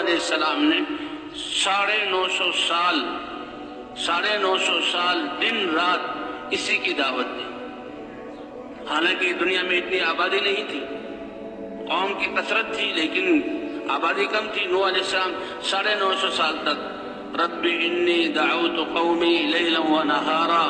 علیہ السلام نے 950 سال دن رات اسی کی دعوت دی۔ حالانکہ دنیا میں اتنی آبادی نہیں تھی، قوم کی کثرت تھی لیکن آبادی کم تھی۔ نوح علیہ السلام 950 سال تک رب انی دعوت قومی لیلا و نہارا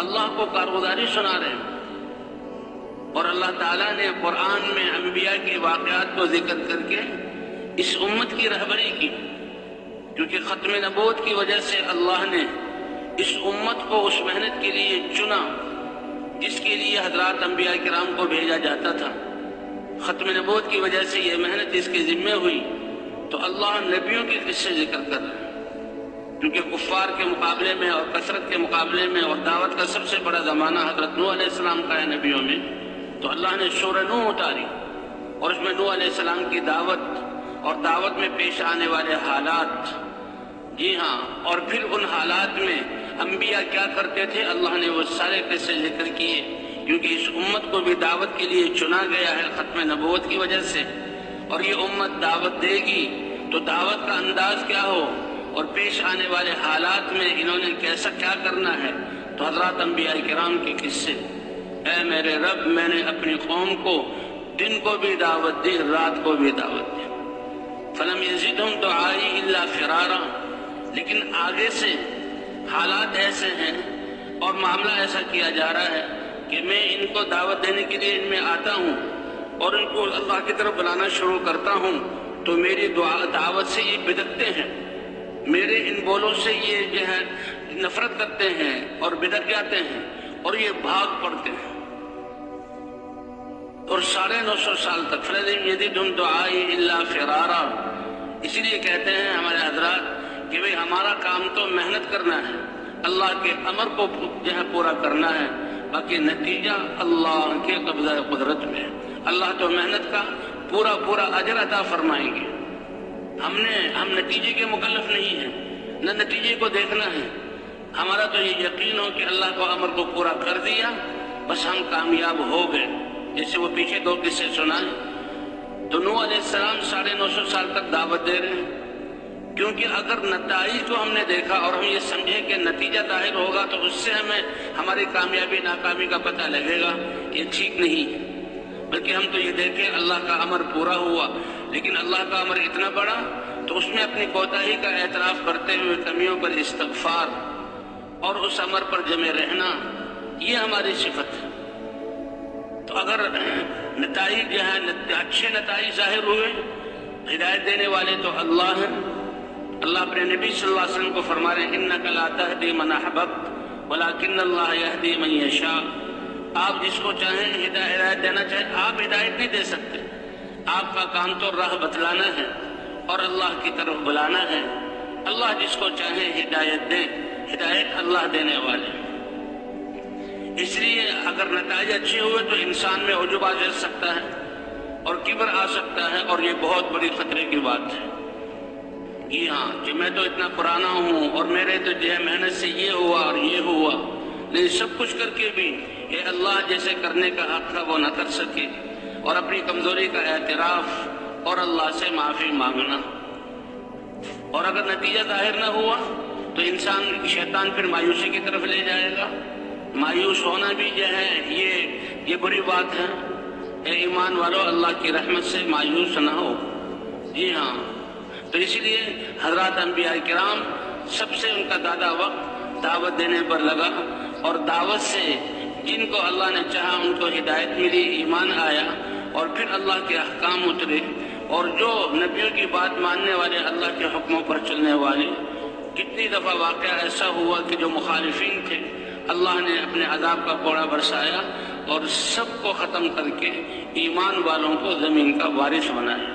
اللہ کو کارگزاری سنا رہے ہیں۔ اور اللہ تعالیٰ نے قرآن میں انبیاء کے واقعات کو ذکر کر کے اس امت کی رہبری کی، کیونکہ ختم نبوت کی وجہ سے اللہ نے اس امت کو اس محنت کے لیے چنا جس کے لیے حضرات انبیاء کرام کو بھیجا جاتا تھا۔ ختم نبوت کی وجہ سے یہ محنت اس کے ذمہ ہوئی، تو اللہ نبیوں کے قصے ذکر کر رہے ہیں، کیونکہ کفار کے مقابلے میں اور کثرت کے مقابلے میں اور دعوت کا سب سے بڑا زمانہ حضرت نوح علیہ السلام کا ہے نبیوں میں۔ تو اللہ نے سورہ نوح اتاری اور اس میں نوح علیہ السلام کی دعوت اور دعوت میں پیش آنے والے حالات، جی ہاں، اور پھر ان حالات میں انبیاء کیا کرتے تھے، اللہ نے وہ سارے قصے ذکر کیے، کیونکہ اس امت کو بھی دعوت کے لیے چنا گیا ہے ختم نبوت کی وجہ سے، اور یہ امت دعوت دے گی تو دعوت کا انداز کیا ہو اور پیش آنے والے حالات میں انہوں نے کیسا کیا کرنا ہے۔ تو حضرات انبیاء کرام کے قصے، اے میرے رب میں نے اپنی قوم کو دن کو بھی دعوت دی، رات کو بھی دعوت دی، فلم یزدہم دعائی الا فرارا، لیکن آگے سے حالات ایسے ہیں اور معاملہ ایسا کیا جا رہا ہے کہ میں ان کو دعوت دینے کے لیے ان میں آتا ہوں اور ان کو اللہ کی طرف بلانا شروع کرتا ہوں تو میری دعوت سے یہ بدکتے ہیں، میرے ان بولوں سے یہ جو ہے نفرت کرتے ہیں اور بدک جاتے ہیں اور یہ بھاگ پڑتے ہیں۔ اور 950 سال تک فلم یزدہم دعائی الا فرارا، اسی لیے کہتے ہیں ہمارے حضرات کہ بھئی ہمارا کام تو محنت کرنا ہے، اللہ کے امر کو جو ہے پورا کرنا ہے، باقی نتیجہ اللہ کے قبضہ قدرت میں ہے۔ اللہ تو محنت کا پورا اجر عطا فرمائیں گے۔ ہم نتیجے کے مکلف نہیں ہیں، نہ نتیجے کو دیکھنا ہے، ہمارا تو یہ یقین ہو کہ اللہ کو امر کو پورا کر دیا، بس ہم کامیاب ہو گئے۔ جیسے وہ پیچھے 2 قصے سنائے تو نوح علیہ السلام 950 سال تک دعوت دے رہے ہیں، کیونکہ اگر نتائج کو ہم نے دیکھا اور ہم یہ سمجھیں کہ نتیجہ ظاہر ہوگا تو اس سے ہمیں ہماری کامیابی ناکامی کا پتہ لگے گا، یہ ٹھیک نہیں ہے۔ بلکہ ہم تو یہ دیکھیں اللہ کا امر پورا ہوا، لیکن اللہ کا امر اتنا بڑا تو اس میں اپنی کوتاہی کا اعتراف کرتے ہوئے کمیوں پر استغفار اور اس امر پر جمے رہنا، یہ ہماری صفت ہے۔ تو اگر نتائج جو ہے اچھے نتائج ظاہر ہوئے، ہدایت دینے والے تو اللہ ہیں۔ اللہ اپنے نبی صلی اللہ علیہ وسلم کو فرما رہے ہیں انک لا تہدی من احببت ولکن اللہ یہدی من یشاء، آپ جس کو چاہیں ہدایت دینا چاہیں، آپ ہدایت نہیں دے سکتے، آپ کا کام تو راہ بتلانا ہے اور اللہ کی طرف بلانا ہے۔ اللہ جس کو چاہیں ہدایت دے، ہدایت اللہ دینے والے۔ اس لیے اگر نتائج اچھے ہوئے تو انسان میں عجب آ جا سکتا ہے اور کبر آ سکتا ہے، اور یہ بہت بڑی خطرے کی بات ہے۔ جی ہاں، کہ میں تو اتنا پرانا ہوں اور میرے تو جو ہے محنت سے یہ ہوا اور یہ ہوا، لیکن سب کچھ کر کے بھی یہ اللہ جیسے کرنے کا حق تھا وہ نہ کر سکے، اور اپنی کمزوری کا اعتراف اور اللہ سے معافی مانگنا۔ اور اگر نتیجہ ظاہر نہ ہوا تو انسان شیطان پھر مایوسی کی طرف لے جائے گا۔ مایوس ہونا بھی جو ہے یہ بری بات ہے۔ اے ایمان والو، اللہ کی رحمت سے مایوس نہ ہو۔ جی ہاں، تو اس لیے حضرات انبیاء کرام سب سے ان کا زیادہ وقت دعوت دینے پر لگا، اور دعوت سے جن کو اللہ نے چاہا ان کو ہدایت ملی، ایمان آیا، اور پھر اللہ کے احکام اترے، اور جو نبیوں کی بات ماننے والے، اللہ کے حکموں پر چلنے والے، کتنی دفعہ واقعہ ایسا ہوا کہ جو مخالفین تھے اللہ نے اپنے عذاب کا کوڑا برسایا اور سب کو ختم کر کے ایمان والوں کو زمین کا وارث بنایا۔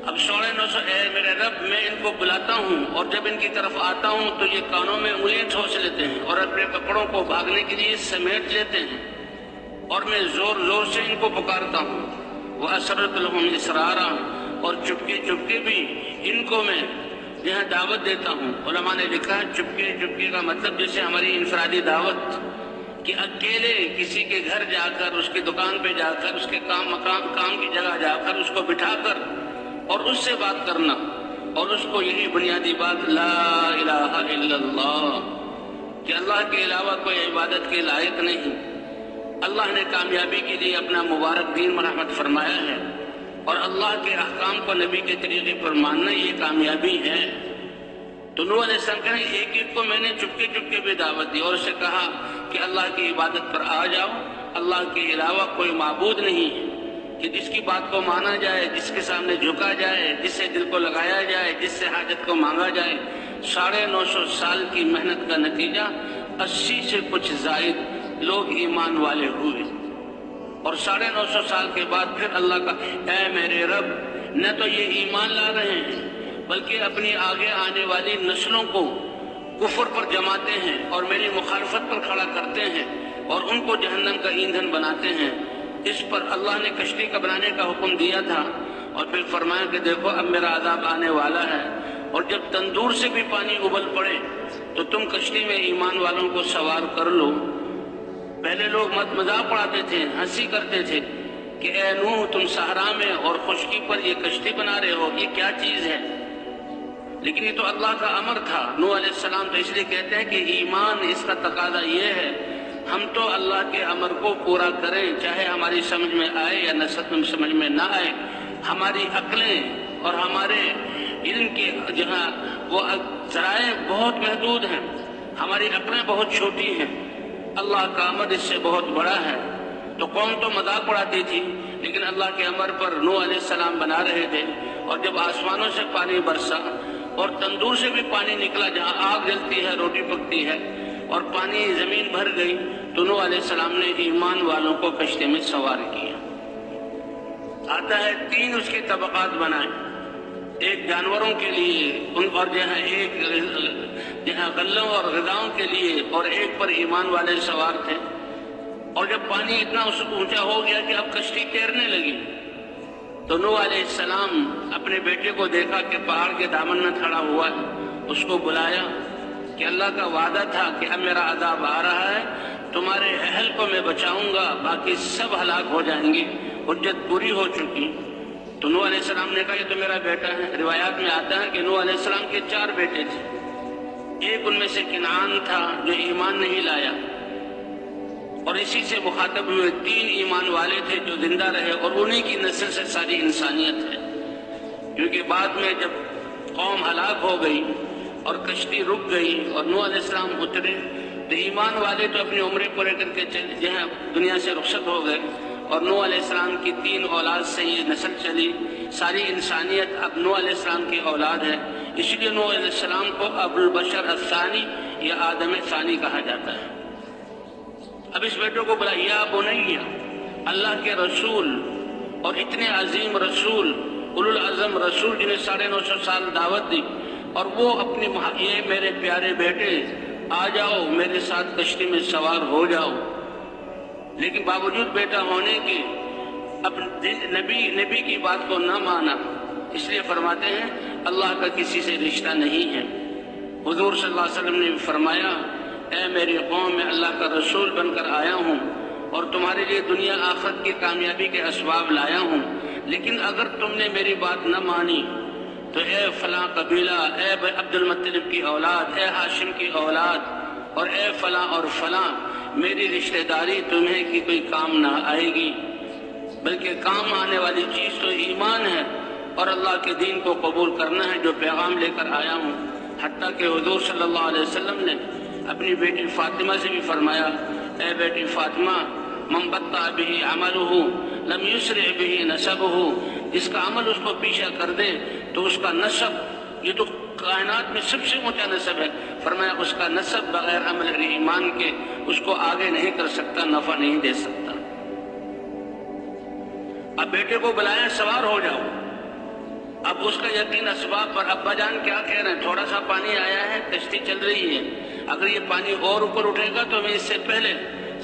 اب 950 اے میرے رب میں ان کو بلاتا ہوں اور جب ان کی طرف آتا ہوں تو یہ کانوں میں انگلیاں ٹھوس لیتے ہیں اور اپنے کپڑوں کو بھاگنے کے لیے سمیٹ لیتے ہیں، اور میں زور زور سے ان کو پکارتا ہوں۔ وَأَسْرَرْتُ لَهُمْ إِسْرَارًا، اور چپکے چپکے بھی ان کو میں یہاں دعوت دیتا ہوں۔ علماء نے لکھا ہے چپکے چپکے کا مطلب جیسے ہماری انفرادی دعوت، کہ اکیلے کسی کے گھر جا کر، اس کی دکان پہ جا کر، اس کے کام کی جگہ جا کر اس کو بٹھا کر اور اس سے بات کرنا، اور اس کو یہی بنیادی بات لا الہ الا اللہ، کہ اللہ کے علاوہ کوئی عبادت کے لائق نہیں۔ اللہ نے کامیابی کے لیے اپنا مبارک دین مرحمت فرمایا ہے، اور اللہ کے احکام کو نبی کے طریقے پر ماننا یہ کامیابی ہے۔ تو نوح علیہ السلام کہنے ایک ایک کو میں نے چپکے چپکے بھی دعوت دی، اور اسے کہا کہ اللہ کی عبادت پر آ جاؤ، اللہ کے علاوہ کوئی معبود نہیں ہے کہ جس کی بات کو مانا جائے، جس کے سامنے جھکا جائے، جس سے دل کو لگایا جائے، جس سے حاجت کو مانگا جائے۔ 950 سال کی محنت کا نتیجہ 80 سے کچھ زائد لوگ ایمان والے ہوئے، اور 950 سال کے بعد پھر اللہ کا اے میرے رب، نہ تو یہ ایمان لا رہے ہیں بلکہ اپنی آگے آنے والی نسلوں کو کفر پر جماتے ہیں اور میری مخالفت پر کھڑا کرتے ہیں اور ان کو جہنم کا ایندھن بناتے ہیں۔ اس پر اللہ نے کشتی کا بنانے کا حکم دیا تھا، اور پھر فرمایا کہ دیکھو اب میرا عذاب آنے والا ہے، اور جب تندور سے بھی پانی ابل پڑے تو تم کشتی میں ایمان والوں کو سوار کر لو۔ پہلے لوگ مذاق اڑاتے تھے، ہنسی کرتے تھے کہ اے نوح تم صحرا میں اور خشکی پر یہ کشتی بنا رہے ہو، یہ کیا چیز ہے؟ لیکن یہ تو اللہ کا امر تھا۔ نوح علیہ السلام تو اس لیے کہتے ہیں کہ ایمان اس کا تقاضا یہ ہے ہم تو اللہ کے امر کو پورا کریں، چاہے ہماری سمجھ میں آئے یا نہ سمجھ میں نہ آئے۔ ہماری عقلیں اور ہمارے علم کے جہاں وہ ذرائع بہت محدود ہیں، ہماری عقلیں بہت چھوٹی ہیں، اللہ کا امر اس سے بہت بڑا ہے۔ تو قوم تو مذاق اڑاتی تھی، لیکن اللہ کے امر پر نوح علیہ السلام بنا رہے تھے، اور جب آسمانوں سے پانی برسا اور تندور سے بھی پانی نکلا، جہاں آگ جلتی ہے روٹی پکتی ہے، اور پانی زمین بھر گئی، تو نوح علیہ السلام نے ایمان والوں کو کشتی میں سوار کیا۔ آتا ہے 3 اس کے طبقات بنائے، ایک جانوروں کے لیے اور ایک غلوں اور غذاؤں کے لیے، اور ایک پر ایمان والے سوار تھے۔ اور جب پانی اتنا اونچا ہو گیا کہ اب کشتی تیرنے لگی، تو نوح علیہ السلام اپنے بیٹے کو دیکھا کہ پہاڑ کے دامن میں کھڑا ہوا ہے، اس کو بلایا کہ اللہ کا وعدہ تھا کہ اب میرا عذاب آ رہا ہے، تمہارے اہل کو میں بچاؤں گا، باقی سب ہلاک ہو جائیں گے، حجت پوری ہو چکی۔ تو نوح علیہ السلام نے کہا یہ تو میرا بیٹا ہے۔ روایات میں آتا ہے کہ نوح علیہ السلام کے 4 بیٹے تھے، ایک ان میں سے کنعان تھا جو ایمان نہیں لایا، اور اسی سے مخاطب ہوئے 3 ایمان والے تھے جو زندہ رہے، اور انہی کی نسل سے ساری انسانیت ہے۔ کیونکہ بعد میں جب قوم ہلاک ہو گئی اور کشتی رک گئی اور نوح علیہ السلام اترے، تو ایمان والے تو اپنی عمریں پورے کر کے دنیا سے رخصت ہو گئے، اور نوح علیہ السلام کی 3 اولاد سے یہ نسل چلی، ساری انسانیت اب نوح علیہ السلام کی اولاد ہے۔ اس لیے نوح علیہ السلام کو ابو البشر الثانی یا آدم ثانی کہا جاتا ہے۔ اب اس بیٹے کو بلا یا بنیا، اللہ کے رسول اور اتنے عظیم رسول، اولو العزم رسول جنہیں 950 سال دعوت دی، اور وہ اپنی یہ میرے پیارے بیٹے آ جاؤ میرے ساتھ کشتی میں سوار ہو جاؤ، لیکن باوجود بیٹا ہونے کے اب نبی کی بات کو نہ مانا۔ اس لیے فرماتے ہیں اللہ کا کسی سے رشتہ نہیں ہے۔ حضور صلی اللہ علیہ وسلم نے فرمایا اے میری قوم، میں اللہ کا رسول بن کر آیا ہوں اور تمہارے لیے دنیا آخرت کی کامیابی کے اسباب لایا ہوں، لیکن اگر تم نے میری بات نہ مانی تو اے فلاں قبیلہ، اے عبد المطلب کی اولاد، اے ہاشم کی اولاد، اور اے فلاں اور فلاں، میری رشتہ داری تمہیں کی کوئی کام نہ آئے گی، بلکہ کام آنے والی چیز تو ایمان ہے اور اللہ کے دین کو قبول کرنا ہے جو پیغام لے کر آیا ہوں۔ حتیٰ کہ حضور صلی اللہ علیہ وسلم نے اپنی بیٹی فاطمہ سے بھی فرمایا اے بیٹی فاطمہ، من بطأ به عملہ لم یسرع به نسبہ، جس کا عمل اس کو پیچھے کر دے تو اس کا نسب، یہ تو کائنات میں سب سے اونچا نسب ہے، فرمایا اس کا نسب بغیر عمل ایمان کے اس کو آگے نہیں کر سکتا، نفع نہیں دے سکتا۔ اب بیٹے کو بلایا سوار ہو جاؤ، اب اس کا یقین اسباب پر، ابا جان کیا کہہ رہے ہیں، تھوڑا سا پانی آیا ہے، کشتی چل رہی ہے، اگر یہ پانی اور اوپر اٹھے گا تو میں اس سے پہلے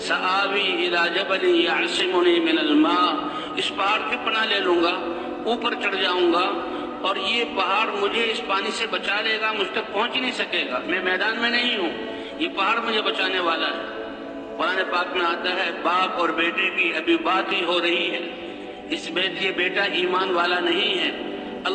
سآوی الی جبل یعصمنی من الماء، اس پہاڑ کی پناہ لے لوں گا، اوپر چڑھ جاؤں گا اور یہ پہاڑ مجھے اس پانی سے بچا لے گا، مجھ تک پہنچ نہیں سکے گا، میں میدان میں نہیں ہوں، یہ پہاڑ مجھے بچانے والا ہے۔ قرآن پاک میں آتا ہے باپ اور بیٹے کی ابھی بات ہی ہو رہی ہے، یہ بیٹا ایمان والا نہیں ہے،